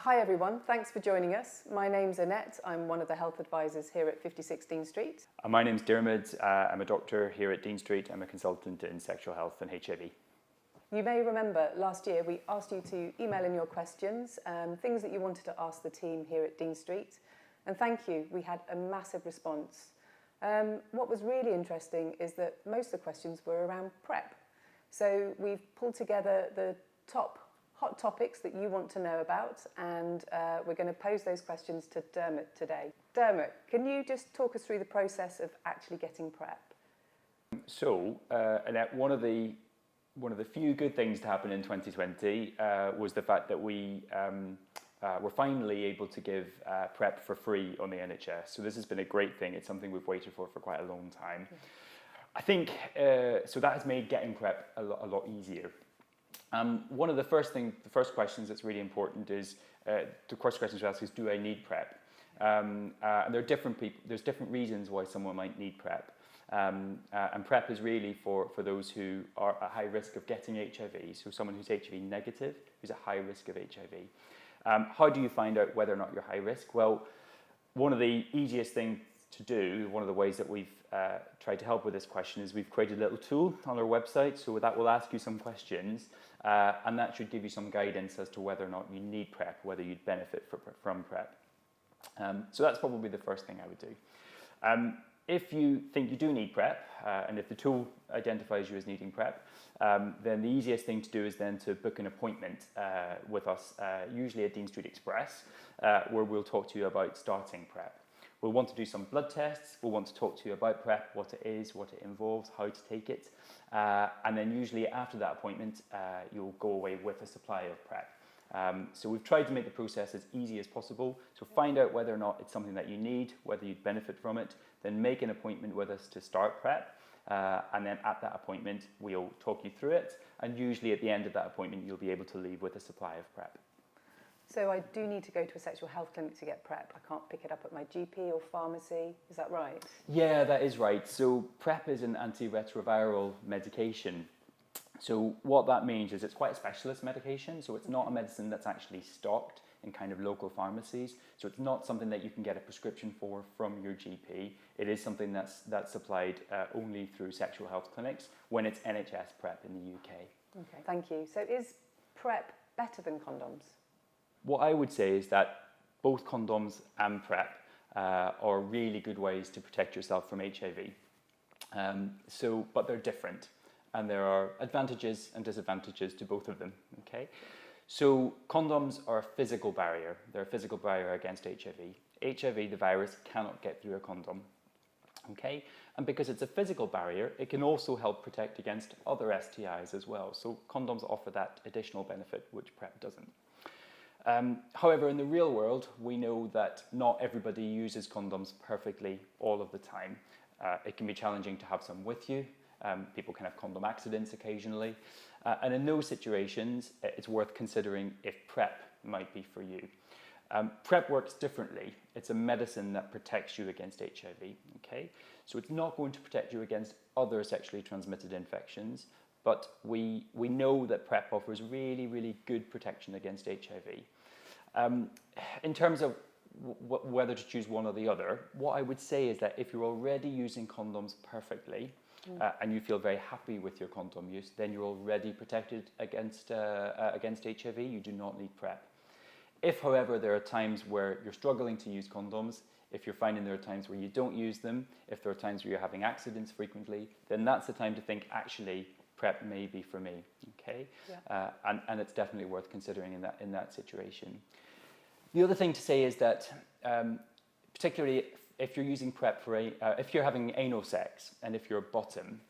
Hi everyone, thanks for joining us. My name's Annette, I'm one of the health advisors here at 56 Dean Street. My name's Diarmuid, I'm a doctor here at Dean Street. I'm a consultant in sexual health and HIV. You may remember last year we asked you to email in your questions, things that you wanted to ask the team here at Dean Street. And thank you, we had a massive response. What was really interesting is that most of the questions were around PrEP. So we've pulled together the top hot topics that you want to know about, and we're going to pose those questions to Diarmuid today. Diarmuid, can you just talk us through the process of actually getting PrEP? So, Annette, one of the few good things to happen in 2020 was the fact that we were finally able to give PrEP for free on the NHS. So this has been a great thing. It's something we've waited for quite a long time. Yeah. I think, so that has made getting PrEP a lot easier. One of the first questions that's really important is, the first question to ask is, do I need PrEP? And there's different reasons why someone might need PrEP. And PrEP is really for those who are at high risk of getting HIV, so someone who's HIV negative, who's at high risk of HIV. How do you find out whether or not you're high risk? Well, one of the easiest things to do, one of the ways that we've tried to help with this question is we've created a little tool on our website, so that will ask you some questions, and that should give you some guidance as to whether or not you need PrEP, whether you'd benefit from PrEP. So that's probably the first thing I would do. If you think you do need PrEP, and if the tool identifies you as needing PrEP, then the easiest thing to do is then to book an appointment with us, usually at Dean Street Express, where we'll talk to you about starting PrEP. We'll want to do some blood tests, we'll want to talk to you about PrEP, what it is, what it involves, how to take it, and then usually after that appointment, you'll go away with a supply of PrEP. So we've tried to make the process as easy as possible. So find out whether or not it's something that you need, whether you'd benefit from it, then make an appointment with us to start PrEP, and then at that appointment, we'll talk you through it, and usually at the end of that appointment, you'll be able to leave with a supply of PrEP. So I do need to go to a sexual health clinic to get PrEP. I can't pick it up at my GP or pharmacy. Is that right? Yeah, that is right. So PrEP is an antiretroviral medication. So what that means is it's quite a specialist medication. So it's not a medicine that's actually stocked in kind of local pharmacies. So it's not something that you can get a prescription for from your GP. It is something that's supplied only through sexual health clinics when it's NHS PrEP in the UK. Okay, thank you. So is PrEP better than condoms? What I would say is that both condoms and PrEP are really good ways to protect yourself from HIV. But they're different, and there are advantages and disadvantages to both of them. Okay, so condoms are a physical barrier. They're a physical barrier against HIV. HIV, the virus, cannot get through a condom. Okay, and because it's a physical barrier, it can also help protect against other STIs as well. So condoms offer that additional benefit, which PrEP doesn't. However, in the real world, we know that not everybody uses condoms perfectly all of the time. It can be challenging to have some with you. People can have condom accidents occasionally. And in those situations, it's worth considering if PrEP might be for you. PrEP works differently. It's a medicine that protects you against HIV. Okay? So it's not going to protect you against other sexually transmitted infections, but we know that PrEP offers really, really good protection against HIV. In terms of whether to choose one or the other, what I would say is that if you're already using condoms perfectly, and you feel very happy with your condom use, then you're already protected against HIV. You do not need PrEP. If, however, there are times where you're struggling to use condoms, if you're finding there are times where you don't use them, if there are times where you're having accidents frequently, then that's the time to think, actually, PrEP may be for me, okay? Yeah. And it's definitely worth considering in that situation. The other thing to say is that, particularly if you're using PrEP for if you're having anal sex and if you're a bottom,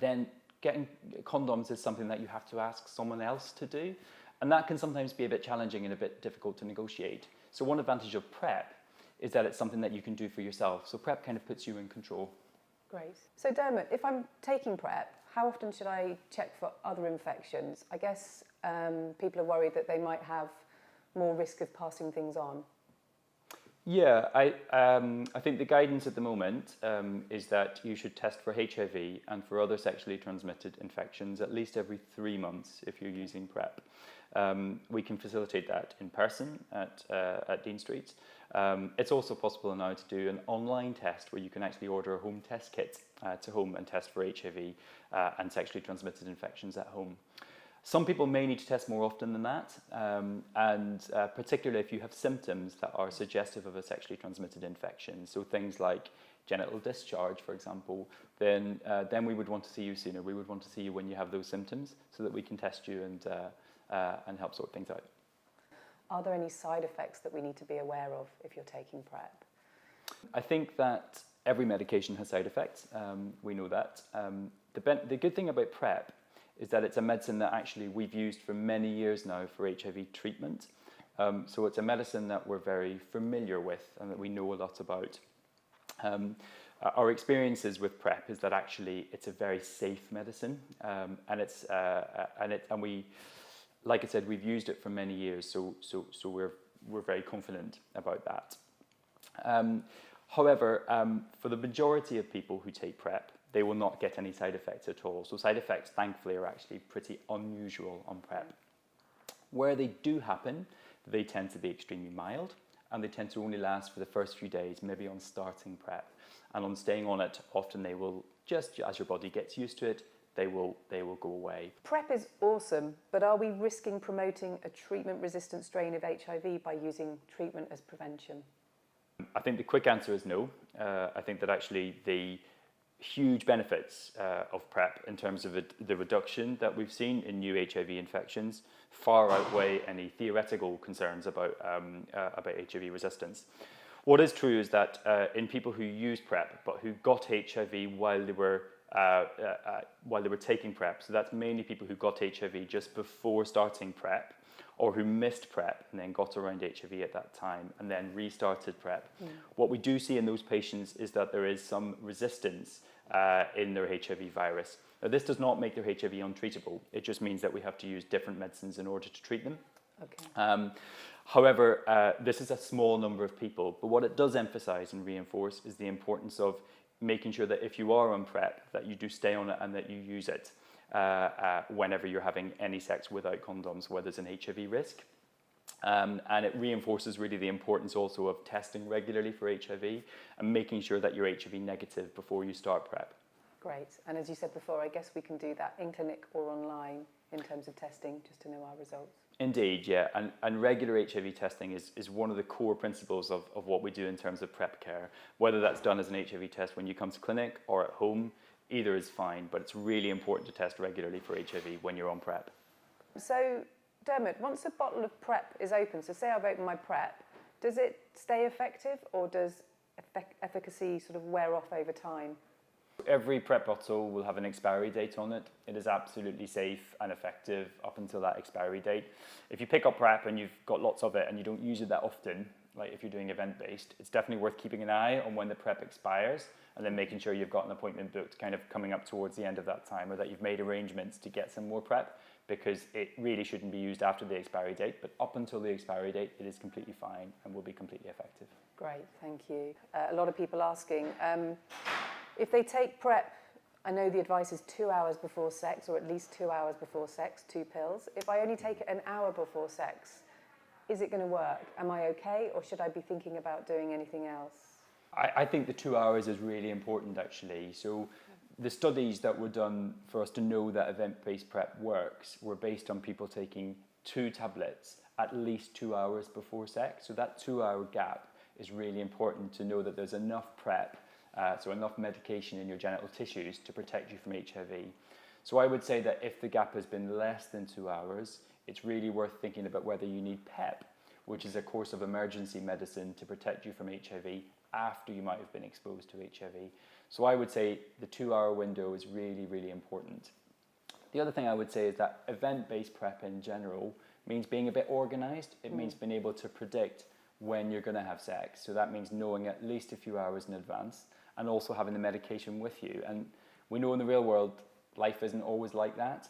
then getting condoms is something that you have to ask someone else to do, and that can sometimes be a bit challenging and a bit difficult to negotiate. So one advantage of PrEP is that it's something that you can do for yourself. So PrEP kind of puts you in control. Great. So Diarmuid, if I'm taking PrEP, how often should I check for other infections? I guess people are worried that they might have more risk of passing things on. Yeah, I think the guidance at the moment is that you should test for HIV and for other sexually transmitted infections at least every 3 months if you're using PrEP. We can facilitate that in person at Dean Street. It's also possible now to do an online test where you can actually order a home test kit to home and test for HIV and sexually transmitted infections at home. Some people may need to test more often than that, and particularly if you have symptoms that are suggestive of a sexually transmitted infection, so things like genital discharge, for example, then we would want to see you sooner. We would want to see you when you have those symptoms so that we can test you and help sort things out. Are there any side effects that we need to be aware of if you're taking PrEP? I think that every medication has side effects. We know that. The good thing about PrEP is that it's a medicine that actually we've used for many years now for HIV treatment. So it's a medicine that we're very familiar with and that we know a lot about. Our experiences with PrEP is that actually it's a very safe medicine, and we, like I said, we've used it for many years, so we're very confident about that. However, for the majority of people who take PrEP, they will not get any side effects at all. So side effects, thankfully, are actually pretty unusual on PrEP. Where they do happen, they tend to be extremely mild, and they tend to only last for the first few days, maybe on starting PrEP. And on staying on it, often they will, just as your body gets used to it, they will go away. PrEP is awesome, but are we risking promoting a treatment-resistant strain of HIV by using treatment as prevention? I think the quick answer is no. I think that actually the huge benefits of PrEP in terms of the reduction that we've seen in new HIV infections far outweigh any theoretical concerns about HIV resistance. What is true is that in people who use PrEP but who got HIV while they were taking PrEP, so that's mainly people who got HIV just before starting PrEP, or who missed PrEP and then got around HIV at that time and then restarted PrEP. What we do see in those patients is that there is some resistance in their HIV virus. Now, this does not make their HIV untreatable. It just means that we have to use different medicines in order to treat them. Okay. However, this is a small number of people, but what it does emphasize and reinforce is the importance of making sure that if you are on PrEP, that you do stay on it and that you use it whenever you're having any sex without condoms, where there's an HIV risk. And it reinforces really the importance also of testing regularly for HIV and making sure that you're HIV negative before you start PrEP. Great. And as you said before, I guess we can do that in clinic or online in terms of testing, just to know our results. Indeed, yeah. And regular HIV testing is one of the core principles of what we do in terms of PrEP care. Whether that's done as an HIV test when you come to clinic or at home, either is fine, but it's really important to test regularly for HIV when you're on PrEP. So, Diarmuid, once a bottle of PrEP is open, so say I've opened my PrEP, does it stay effective or does efficacy sort of wear off over time? Every PrEP bottle will have an expiry date on it. It is absolutely safe and effective up until that expiry date. If you pick up PrEP and you've got lots of it and you don't use it that often, like if you're doing event-based, it's definitely worth keeping an eye on when the PrEP expires and then making sure you've got an appointment booked kind of coming up towards the end of that time, or that you've made arrangements to get some more PrEP, because it really shouldn't be used after the expiry date, but up until the expiry date, it is completely fine and will be completely effective. Great, thank you. A lot of people asking, if they take PrEP, I know the advice is 2 hours before sex, or at least 2 hours before sex, 2 pills. If I only take it an hour before sex, is it going to work? Am I okay, or should I be thinking about doing anything else? I think the 2 hours is really important, actually. So the studies that were done for us to know that event-based PrEP works were based on people taking 2 tablets at least 2 hours before sex. So that 2-hour gap is really important to know that there's enough PrEP, so enough medication in your genital tissues to protect you from HIV. So I would say that if the gap has been less than 2 hours, it's really worth thinking about whether you need PEP, which is a course of emergency medicine to protect you from HIV after you might have been exposed to HIV. So I would say the 2-hour window is really, really important. The other thing I would say is that event-based PrEP in general means being a bit organised. It means being able to predict when you're going to have sex. So that means knowing at least a few hours in advance and also having the medication with you. And we know in the real world, life isn't always like that.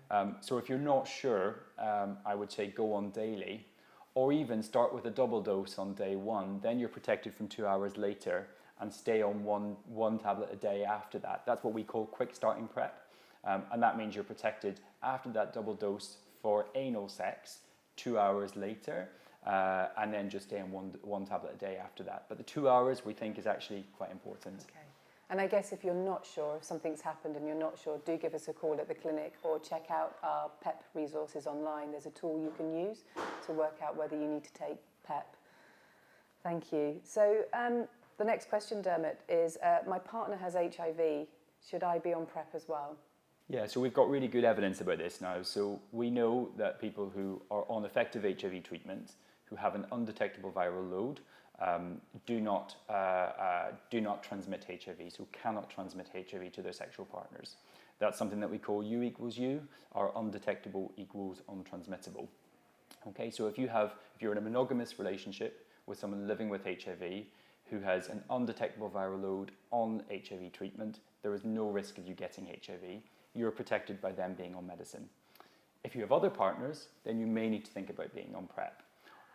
Yeah. So if you're not sure, I would say go on daily. or even start with a double dose on day 1, then you're protected from 2 hours later and stay on one tablet a day after that. That's what we call quick starting PrEP. And that means you're protected after that double dose for anal sex 2 hours later, and then just stay on one tablet a day after that. But the 2 hours we think is actually quite important. Okay. And I guess if you're not sure, if something's happened and you're not sure, do give us a call at the clinic or check out our PEP resources online. There's a tool you can use to work out whether you need to take PEP. Thank you. So the next question, Diarmuid, is my partner has HIV. Should I be on PrEP as well? Yeah, so we've got really good evidence about this now. So we know that people who are on effective HIV treatment, who have an undetectable viral load, do not transmit HIV, so cannot transmit HIV to their sexual partners. That's something that we call U equals U, or undetectable equals untransmittable. Okay, so if you're in a monogamous relationship with someone living with HIV who has an undetectable viral load on HIV treatment, there is no risk of you getting HIV. You're protected by them being on medicine. If you have other partners, then you may need to think about being on PrEP.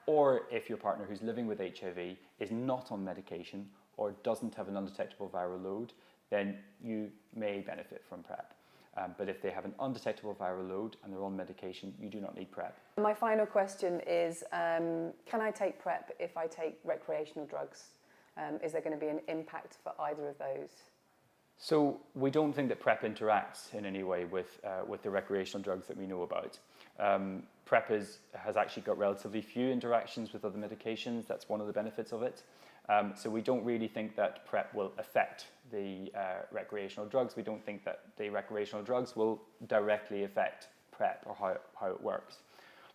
Or if your partner who's living with HIV is not on medication or doesn't have an undetectable viral load, then you may benefit from PrEP. But if they have an undetectable viral load and they're on medication, you do not need PrEP. My final question is, can I take PrEP if I take recreational drugs? Is there going to be an impact for either of those? So we don't think that PrEP interacts in any way with the recreational drugs that we know about. PrEP has actually got relatively few interactions with other medications. That's one of the benefits of it. So we don't really think that PrEP will affect the recreational drugs. We don't think that the recreational drugs will directly affect PrEP or how it works.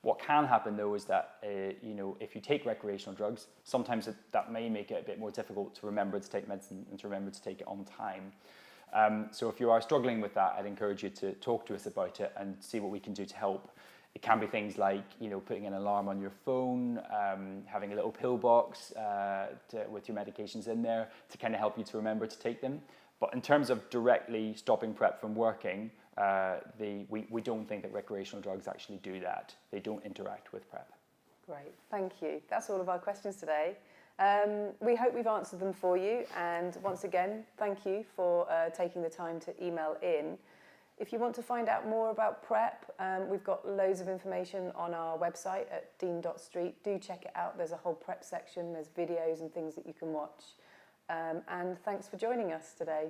What can happen though is that if you take recreational drugs, sometimes that may make it a bit more difficult to remember to take medicine and to remember to take it on time. So if you are struggling with that, I'd encourage you to talk to us about it and see what we can do to help. It can be things like putting an alarm on your phone, having a little pill box with your medications in there to kind of help you to remember to take them. But in terms of directly stopping PrEP from working, we don't think that recreational drugs actually do that. They don't interact with PrEP. Great, thank you. That's all of our questions today. We hope we've answered them for you, and once again, thank you for taking the time to email in. If you want to find out more about PrEP, we've got loads of information on our website at dean.street. Do check it out. There's a whole PrEP section. There's videos and things that you can watch. And thanks for joining us today.